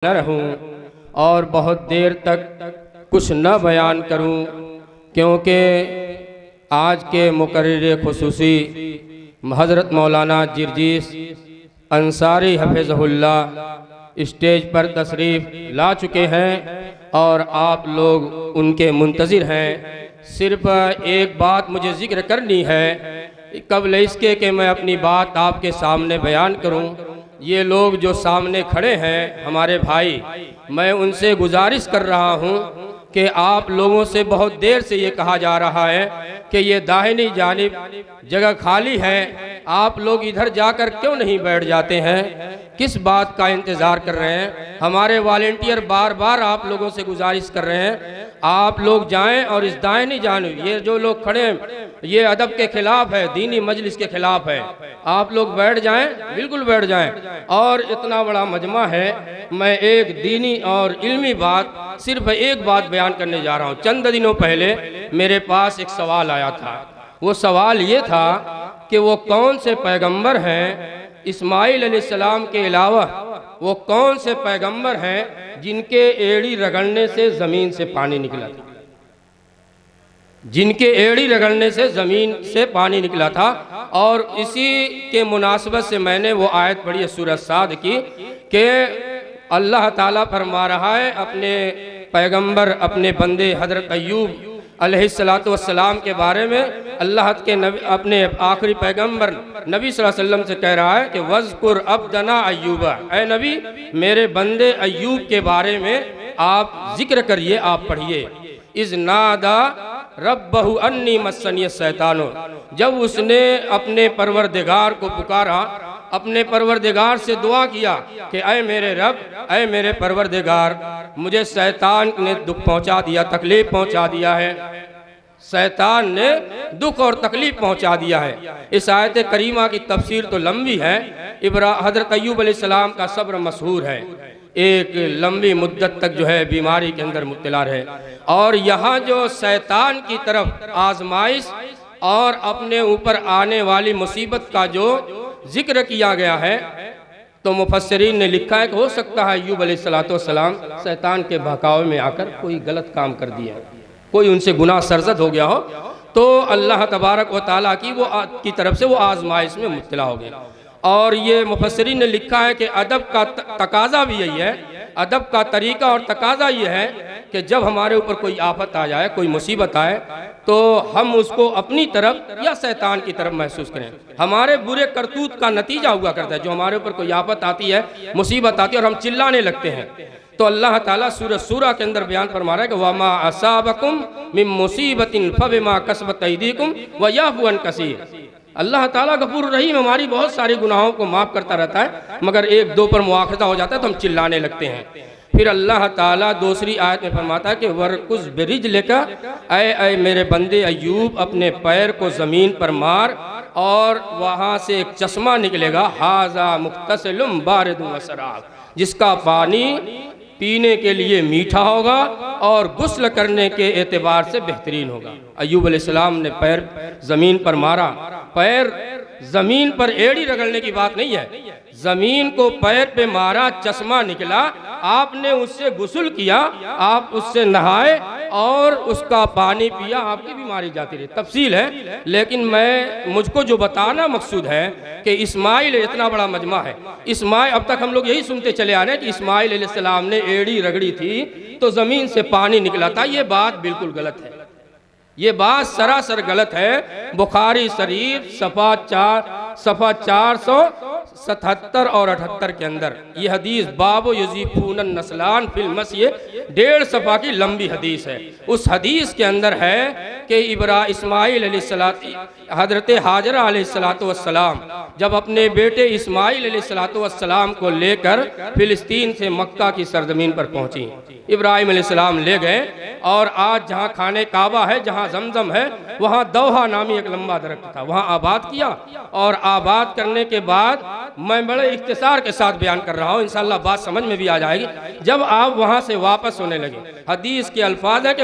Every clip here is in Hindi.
न रहूं और बहुत देर तक कुछ न बयान करूं, क्योंकि आज के मुकर्रिर खुसूसी हज़रत मौलाना जिरजीस अंसारी हफ़िज़हुल्लाह स्टेज पर तशरीफ़ ला चुके हैं और आप लोग उनके मुंतज़िर हैं। सिर्फ एक बात मुझे ज़िक्र करनी है कबल इसके कि मैं अपनी बात आपके सामने बयान करूं। ये लोग जो सामने खड़े हैं हमारे भाई, मैं उनसे गुजारिश कर रहा हूं कि आप लोगों से बहुत देर से ये कहा जा रहा है कि ये दाहिनी जानिब जगह खाली है, आप लोग इधर जाकर क्यों नहीं बैठ जाते हैं, किस बात का इंतज़ार कर रहे हैं। हमारे वॉलेंटियर बार बार आप लोगों से गुजारिश कर रहे हैं आप लोग जाएं और इस दाहिनी जानिब, ये जो लोग खड़े हैं ये अदब के खिलाफ है, दीनी मजलिस के खिलाफ है, आप लोग बैठ जाएं, बिल्कुल बैठ जाएं। और इतना बड़ा मजमा है, मैं एक दीनी और इल्मी बात, सिर्फ एक बात बयान करने जा रहा हूँ। चंद दिनों पहले मेरे पास एक सवाल आया था। वो सवाल ये था कि वो कौन से पैगंबर हैं इस्माइल अलैहिस्सलाम के अलावा, वो कौन से पैगंबर हैं जिनके एड़ी रगड़ने से ज़मीन से पानी निकला था, जिनके एड़ी रगड़ने से ज़मीन से पानी निकला था। और इसी के मुनासबत से मैंने वो आयत पढ़ी है सूरह साद की कि अल्लाह ताला फरमा रहा है अपने पैगंबर, अपने बंदे हज़रत अय्यूब अलैहिस्सलातु वस्सलाम के बारे में। अल्लाह के नबी अपने आखिरी पैगंबर नबी सल्लल्लाहु अलैहि वसल्लम से कह रहा है कि वज़कुर अब्दना अय्यूबा, ऐ नबी मेरे बंदे अय्यूब के बारे में आप जिक्र करिए, आप पढ़िए। इज़ नादा रब्बहु अन्नी मस्सनी शैतानो, जब उसने अपने परवरदिगार को पुकारा, अपने परवरदिगार से दुआ किया कि ऐ मेरे रब, ऐ मेरे परवरदिगार, मुझे शैतान ने दुख पहुंचा दिया, तकलीफ पहुंचा दिया है, शैतान ने दुख और तकलीफ पहुंचा दिया है। इस आयत करीमा की तफसीर तो लंबी है। हज़रत अय्यूब अलैहिस्सलाम का सब्र मशहूर है, एक लंबी मुद्दत तक जो है बीमारी के अंदर मुब्तला रहे। और यहाँ जो शैतान की तरफ आजमाइश और अपने ऊपर आने वाली मुसीबत का जो जिक्र किया गया है, तो मुफस्सिरीन ने लिखा है कि हो सकता है अय्यूब अलैहिस्सलाम शैतान के बहकावे में आकर कोई गलत काम कर दिया, कोई उनसे गुनाह सरजद हो गया हो, तो अल्लाह तबारक व तआला की तरफ से वो आजमाइश में मुब्तला हो गए। और ये मुफस्सिरीन ने लिखा है कि अदब का तकाजा भी यही है, अदब का तरीका और तकाजा ये है कि जब हमारे ऊपर कोई आफत आ जाए, कोई मुसीबत आए, तो हम उसको अपनी तरफ या शैतान की तरफ महसूस करें। हमारे बुरे करतूत का नतीजा हुआ करता है, जो हमारे ऊपर कोई आफत आती है, मुसीबत आती है और हम चिल्लाने लगते हैं, तो अल्लाह ताला सूरह के अंदर बयान फरमा रहा है कि वमा असाबकुम मिन मुसीबतिन फबिमा कसबत अयदीकुम व याफू अन कसीर। अल्लाह ताला गफूर रहीम, हमारी बहुत सारी गुनाहों को माफ़ करता रहता है, मगर एक दो पर मुआखज़ा हो जाता है तो हम चिल्लाने लगते हैं। फिर अल्लाह ताला दूसरी आयत में फरमाता है कि वरकुज़ बिरिजलिका, ऐ मेरे बंदे अय्यूब अपने पैर को ज़मीन पर मार और वहाँ से एक चश्मा निकलेगा, हाज़ा मुख्तसिलुम बारिदुन व शराब, जिसका पानी पीने के लिए मीठा होगा और गुस्ल करने के एतबार से बेहतरीन होगा। अय्यूब अलैहिस्सलाम ने पैर ज़मीन पर मारा, पैर ज़मीन पर एड़ी रगड़ने की बात नहीं है, ज़मीन को पैर पे मारा, चश्मा निकला, आपने उससे गुस्ल किया, आप उससे नहाए और उसका पानी पिया, आपकी बीमारी जाती रही। तफसील है, लेकिन मुझको जो बताना मकसूद है कि इस्माइल इतना बड़ा मजमा है। इस्माइल, अब तक हम लोग यही सुनते चले आ रहे हैं कि इस्माइल अलैहिस्सलाम ने एड़ी रगड़ी थी तो ज़मीन से पानी निकला था। ये बात बिल्कुल गलत है, ये बात सरासर गलत है। बुखारी शरीफ सफ़ा 477 और 78 के अंदर ये हदीस बाबो युज़ीफून नस्लान फिल मसीह 1.5 सफ़ा की लंबी हदीस है। उस हदीस के अंदर है कि इस्माइल हज़रत हाजरा अलैहिस्सलातु वस्सलाम जब अपने बेटे इस्माइल अलैहिस्सलातु वस्सलाम को लेकर फ़िलिस्तीन से मक्का की सरजमीन पर पहुँची, इब्राहिम अलैहिस्सलाम ले गए और आज जहाँ खाने काबा है, जहाँ जमजम है, वहाँ दौहा नामी एक लंबा दरख्त था, वहाँ आबाद किया। और आबाद करने के बाद मैं बड़े इख्तिसार के साथ बयान कर रहा हूँ, इंशाअल्लाह बात समझ में भी आ जाएगी। जब आप वहाँ से वापस होने लगे, हदीस के अल्फाज है कि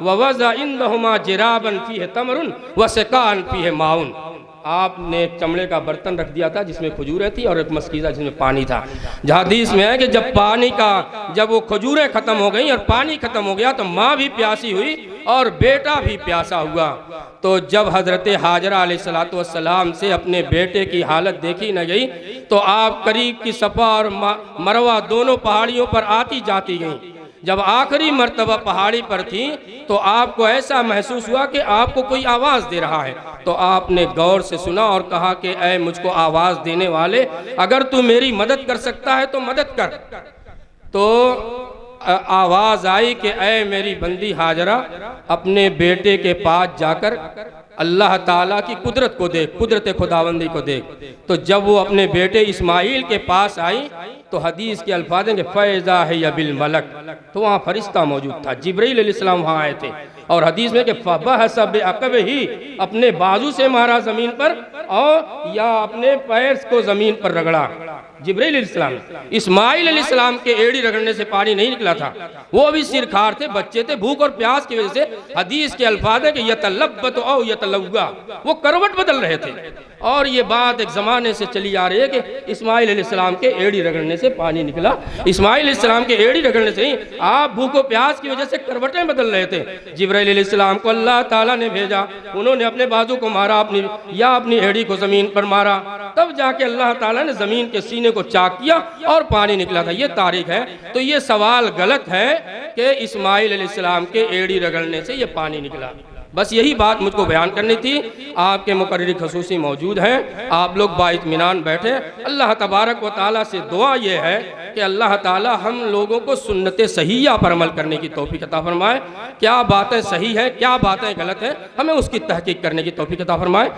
ववज़ा इंदहुमा जिराबन फीह तमरुन व सिकान फीह माउन, आपने चमड़े का बर्तन रख दिया था जिसमें खजूरें थी और एक मस्कीज़ा जिसमें पानी था। हदीस में है कि जब वो खजूरें ख़त्म हो गई और पानी ख़त्म हो गया तो माँ भी प्यासी हुई और बेटा भी प्यासा हुआ। तो जब हज़रत हाजरा अलैहिस्सलातु वस्सलाम से अपने बेटे की हालत देखी न गई तो आप करीब की सफ़ा और मरवा दोनों पहाड़ियों पर आती जाती गईं। जब आखिरी मर्तबा पहाड़ी पर थी तो आपको ऐसा महसूस हुआ कि आपको कोई आवाज़ दे रहा है। तो आपने गौर से सुना और कहा कि ऐ मुझको आवाज़ देने वाले, अगर तू मेरी मदद कर सकता है तो मदद कर। तो आवाज़ आई कि ऐ मेरी बंदी हाजरा, अपने बेटे के पास जाकर अल्लाह ताला की कुदरत को देख, कुदरत खुदाबंदी को देख। तो जब वो अपने बेटे इस्माइल के पास आई तो हदीस के अल्फाज हैं कि फ़ैज़ा है या बिल मलक, तो वहाँ फरिश्ता मौजूद था, जिब्रील अलैहिस्सलाम वहाँ आए थे। और हदीस में कि फ़बहसा बिअक़ब ही, अपने बाजू से मारा ज़मीन पर और या अपने पैर को ज़मीन पर रगड़ा। जिब्रील अलैहिस्सलाम, इस्माइल अलैहिस्सलाम के एड़ी रगड़ने से पानी नहीं निकला था, वो अभी सिरखार थे, बच्चे थे, भूख और प्यास की वजह से हदीस के अल्फाज है कि यतलब्बत औ यतलव्वा, वो करवट बदल रहे थे। और ये बात एक ज़माने से चली आ रही है कि इस्माइल अलैहिस्सलाम के एड़ी रगड़ने से पानी निकला। इस्माइल अलैहिस्सलाम के एड़ी रगड़ने से ही आप भूख और प्यास की वजह से करवटें बदल रहे थे। जिब्रील अलैहिस्सलाम को अल्लाह ताला ने भेजा, उन्होंने अपने बाजू को मारा, अपनी एड़ी को ज़मीन पर मारा, तब जाके अल्लाह ताला ने ज़मीन के सीने को चाक किया और पानी निकला था। ये तारीख है। तो ये सवाल गलत है कि इस्माइल अलैहिस्सलाम के एड़ी रगड़ने से ये पानी निकला। बस यही बात मुझको बयान करनी थी। आपके मुकर्रिर खसूसी मौजूद हैं, आप लोग बाइत्मीनान बैठे। अल्लाह तबारक व ताला से दुआ ये है कि अल्लाह ताला हम लोगों को सुन्नत सहीहा पर अमल करने की तौफीक अता फरमाए। क्या बातें सही हैं, क्या बातें गलत हैं, हमें उसकी तहकीक करने की तौफीक अता फरमाए।